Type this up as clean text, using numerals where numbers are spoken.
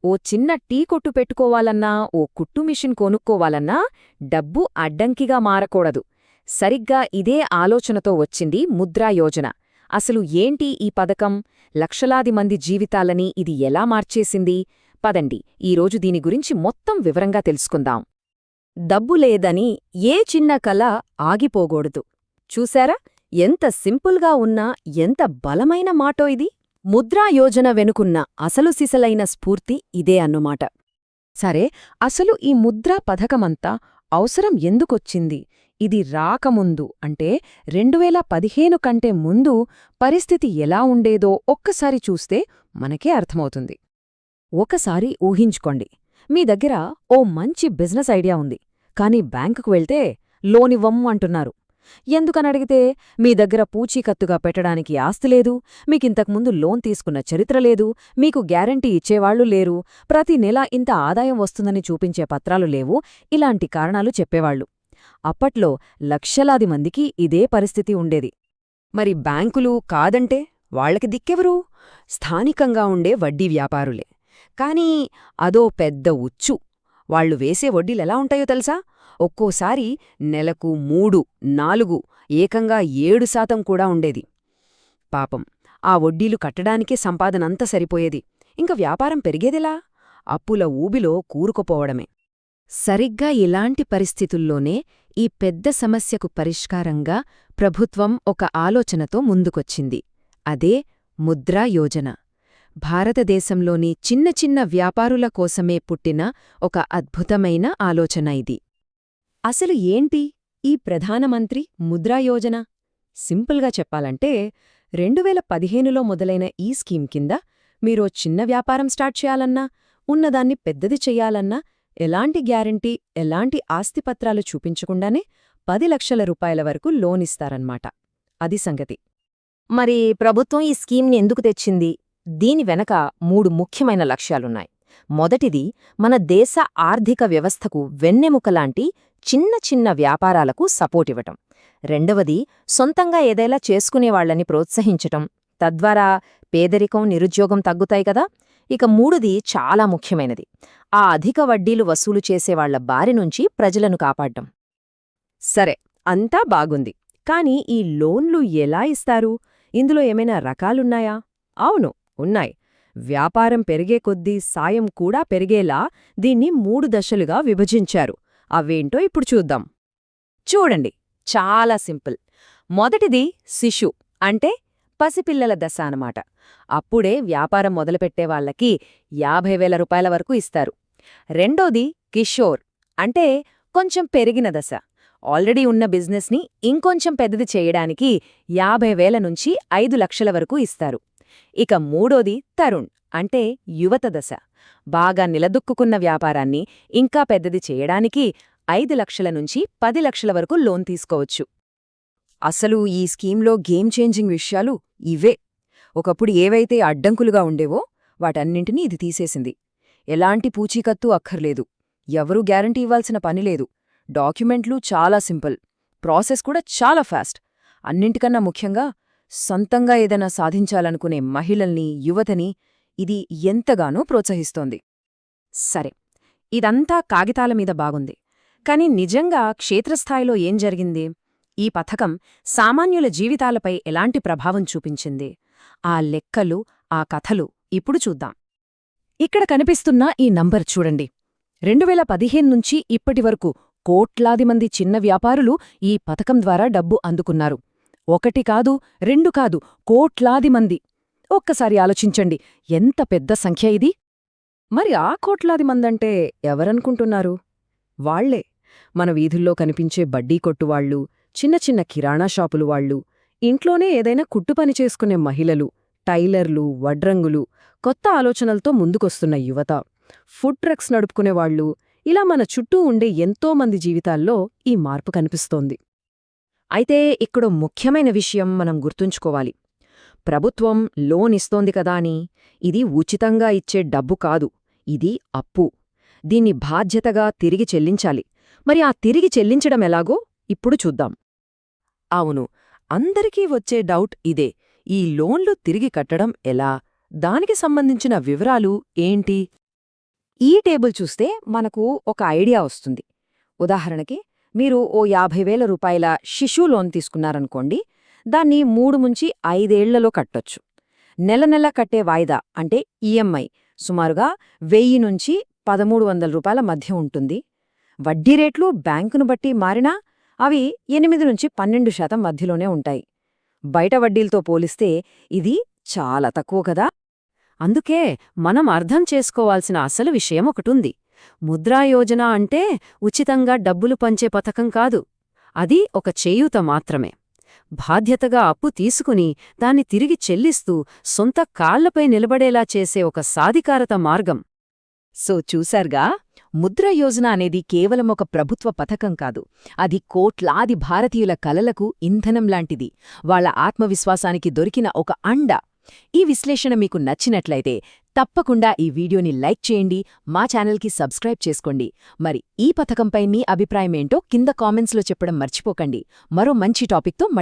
ఓ చిన్న టీ కొట్టు పెట్టుకోవాలన్నా, ఓ కుట్టు మిషన్ కొనుక్కోవాలన్నా డబ్బు అడ్డంకిగా మారకూడదు. సరిగ్గా ఇదే ఆలోచనతో వచ్చింది ముద్రా యోజన. అసలు ఏంటి ఈ పథకం? లక్షలాది మంది జీవితాలని ఇది ఎలా మార్చేసింది? పదండి, ఈరోజు దీని గురించి మొత్తం వివరంగా తెలుసుకుందాం. డబ్బు లేదని ఏ చిన్న కల ఆగిపోకూడదు. చూశారా, ఎంత సింపుల్గా ఉన్నా ఎంత బలమైన మాటో ఇది. ముద్రా యోజన వెనుకున్న అసలు సిసలైన స్ఫూర్తి ఇదే అన్నమాట. సరే, అసలు ఈ ముద్రా పథకమంతా అవసరం ఎందుకొచ్చింది? ఇది రాకముందు అంటే 2015 కంటే ముందు పరిస్థితి ఎలా ఉండేదో ఒక్కసారి చూస్తే మనకే అర్థమవుతుంది. ఒకసారి ఊహించుకోండి, మీ దగ్గర ఓ మంచి బిజినెస్ ఐడియా ఉంది, కానీ బ్యాంకుకు వెళ్తే లోనివ్వము అంటున్నారు. ఎందుకనడిగితే మీ దగ్గర పూచీకత్తుగా పెట్టడానికి ఆస్తి లేదు, మీకింతకుముందు లోన్ తీసుకున్న చరిత్ర లేదు, మీకు గ్యారంటీ ఇచ్చేవాళ్లు లేరు, ప్రతి నెల ఇంత ఆదాయం వస్తుందని చూపించే పత్రాలు లేవు, ఇలాంటి కారణాలు చెప్పేవాళ్లు. అప్పట్లో లక్షలాది మందికి ఇదే పరిస్థితి ఉండేది. మరి బ్యాంకులు కాదంటే వాళ్లకి దిక్కెవరు? స్థానికంగా ఉండే వడ్డీ వ్యాపారులే. కానీ అదో పెద్ద ఉచ్చు. వాళ్లు వేసే వడ్డీలెలా ఉంటాయో తెలుసా? ఒక్కోసారి నెలకు 3, 4, ఏకంగా 7% కూడా ఉండేది. పాపం, ఆ వడ్డీలు కట్టడానికే సంపాదనంతా సరిపోయేది. ఇంక వ్యాపారం పెరిగేదెలా? అప్పుల ఊబిలో కూరుకుపోవడమే. సరిగ్గా ఇలాంటి పరిస్థితుల్లోనే ఈ పెద్ద సమస్యకు పరిష్కారంగా ప్రభుత్వం ఒక ఆలోచనతో ముందుకొచ్చింది. అదే ముద్రా యోజన. భారతదేశంలోని చిన్న చిన్న వ్యాపారుల కోసమే పుట్టిన ఒక అద్భుతమైన ఆలోచన ఇది. అసలు ఏంటి ఈ ప్రధానమంత్రి ముద్రా యోజన? సింపుల్గా చెప్పాలంటే 2015లో మొదలైన ఈ స్కీమ్ కింద మీరో చిన్న వ్యాపారం స్టార్ట్ చేయాలన్నా, ఉన్నదాన్ని పెద్దది చెయ్యాలన్నా ఎలాంటి గ్యారంటీ, ఎలాంటి ఆస్తిపత్రాలు చూపించకుండానే 10 లక్షల రూపాయల వరకు లోనిస్తారన్మాట. అది సంగతి. మరి ప్రభుత్వం ఈ స్కీమ్ని ఎందుకు తెచ్చింది? దీని వెనక 3 ముఖ్యమైన లక్ష్యాలున్నాయి. మొదటిది, మన దేశ ఆర్థిక వ్యవస్థకు వెన్నెముకలాంటి చిన్న చిన్న వ్యాపారాలకు సపోర్టివ్వటం. రెండవది, సొంతంగా ఏదైనా చేసుకునేవాళ్లని ప్రోత్సహించటం. తద్వారా పేదరికం, నిరుద్యోగం తగ్గుతాయి కదా. ఇక మూడోది చాలా ముఖ్యమైనది, ఆ అధిక వడ్డీలు వసూలు చేసేవాళ్ల బారి నుంచి ప్రజలను కాపాడ్డం. సరే, అంతా బాగుంది. కానీ ఈ లోన్లు ఎలా ఇస్తారు? ఇందులో ఏమైనా రకాలున్నాయా? అవును, ఉన్నాయి. వ్యాపారం పెరిగే కొద్దీ సాయం కూడా పెరిగేలా దీన్ని 3 దశలుగా విభజించారు. అవేంటో ఇప్పుడు చూద్దాం. చూడండి, చాలా సింపుల్. మొదటిది శిశు అంటే పసిపిల్లల దశ అన్నమాట. అప్పుడే వ్యాపారం మొదలుపెట్టేవాళ్లకి 50,000 రూపాయల వరకు ఇస్తారు. రెండోది కిషోర్ అంటే కొంచెం పెరిగిన దశ. ఆల్రెడీ ఉన్న బిజినెస్ని ఇంకొంచెం పెద్దది చేయడానికి 50,000 నుంచి 5 లక్షల వరకు ఇస్తారు. ఇక మూడోది తరుణ్ అంటే యువత దశ. బాగా నిలదొక్కుకున్న వ్యాపారాన్ని ఇంకా పెద్దది చేయడానికి 5 లక్షల నుంచి 10 లక్షల వరకు లోన్ తీసుకోవచ్చు. అసలు ఈ స్కీమ్లో గేమ్ చేంజింగ్ విషయాలు ఇవే. ఒకప్పుడు ఏవైతే అడ్డంకులుగా ఉండేవో వాటన్నింటినీ ఇది తీసేసింది. ఎలాంటి పూచీకత్తు అక్కర్లేదు, ఎవరూ గ్యారంటీ ఇవ్వాల్సిన పనిలేదు, డాక్యుమెంట్లు చాలా సింపుల్, ప్రాసెస్ కూడా చాలా ఫాస్ట్. అన్నింటికన్నా ముఖ్యంగా సొంతంగా ఏదైనా సాధించాలనుకునే మహిళల్ని, యువతని ఇది ఎంతగానో ప్రోత్సహిస్తోంది. సరే, ఇదంతా కాగితాల మీద బాగుంది. కాని నిజంగా క్షేత్రస్థాయిలో ఏం జరిగింది? ఈ పథకం సామాన్యుల జీవితాలపై ఎలాంటి ప్రభావం చూపించింది? ఆ లెక్కలు, ఆ కథలు ఇప్పుడు చూద్దాం. ఇక్కడ కనిపిస్తున్న ఈ నంబర్ చూడండి. 2015 నుంచి ఇప్పటివరకు కోట్లాది మంది చిన్న వ్యాపారులు ఈ పథకం ద్వారా డబ్బు అందుకున్నారు. 1 కాదు, 2 కాదు, కోట్లాది మంది. ఒక్కసారి ఆలోచించండి, ఎంత పెద్ద సంఖ్య ఇది. మరి ఆ కోట్లాది మందంటే ఎవరనుకుంటున్నారు? వాళ్లే మన వీధుల్లో కనిపించే బడ్డీ కొట్టువాళ్లు, చిన్న చిన్న కిరాణా షాపులు వాళ్ళు, ఇంట్లోనే ఏదైనా కుట్టుపని చేసుకునే మహిళలు, టైలర్లు, వడ్రంగులు, కొత్త ఆలోచనలతో ముందుకొస్తున్న యువత, ఫుడ్ ట్రక్స్ నడుపుకునేవాళ్లు, ఇలా మన చుట్టూ ఉండే ఎంతోమంది జీవితాల్లో ఈ మార్పు కనిపిస్తోంది. అయితే ఇక్కడో ముఖ్యమైన విషయం మనం గుర్తుంచుకోవాలి. ప్రభుత్వం లోన్ ఇస్తోంది కదా అని ఇది ఉచితంగా ఇచ్చే డబ్బు కాదు, ఇది అప్పు. దీన్ని బాధ్యతగా తిరిగి చెల్లించాలి. మరి ఆ తిరిగి చెల్లించడం ఎలాగో ఇప్పుడు చూద్దాం. అవును, అందరికీ వచ్చే డౌట్ ఇదే. ఈ లోన్లు తిరిగి కట్టడం ఎలా? దానికి సంబంధించిన వివరాలు ఏంటి? ఈ టేబుల్ చూస్తే మనకు ఒక ఐడియా వస్తుంది. ఉదాహరణకి మీరు ఓ 50,000 రూపాయల శిశు లోన్ తీసుకున్నారనుకోండి, దాన్ని 3 నుంచి 5 ఏళ్లలో కట్టొచ్చు. నెల నెల కట్టే వాయిదా అంటే ఈఎంఐ సుమారుగా 1000 నుంచి 1,300 రూపాయల మధ్య ఉంటుంది. వడ్డీ రేట్లు బ్యాంకును బట్టి మారినా అవి 8 నుంచి 12% మధ్యలోనే ఉంటాయి. బయట వడ్డీలతో పోలిస్తే ఇది చాలా తక్కువ కదా. అందుకే మనం అర్థం చేసుకోవాల్సిన అసలు విషయం ఒకటుంది. ముద్రా యోజన అంటే ఉచితంగా డబ్బులు పంచే పథకం కాదు. అది ఒక చేయూత మాత్రమే. బాధ్యతగా అప్పు తీసుకుని దాన్ని తిరిగి చెల్లిస్తూ సొంత కాళ్లపై నిలబడేలా చేసే ఒక సాధికారత మార్గం. సో చూశారుగా, ముద్ర యోజన అనేది కేవలం ఒక ప్రభుత్వ పథకం కాదు. అది కోట్లాది భారతీయుల కలలకు ఇంధనం లాంటిది, వాళ్ల ఆత్మవిశ్వాసానికి దొరికిన ఒక అండ. ఈ విశ్లేషణ మీకు నచ్చినట్లయితే తప్పకుండా ఈ వీడియోని లైక్ చేయండి, మా ఛానల్కి సబ్స్క్రైబ్ చేసుకోండి. మరి ఈ పథకంపై మీ అభిప్రాయమేంటో కింద కామెంట్స్లో చెప్పడం మర్చిపోకండి. మరో మంచి టాపిక్తో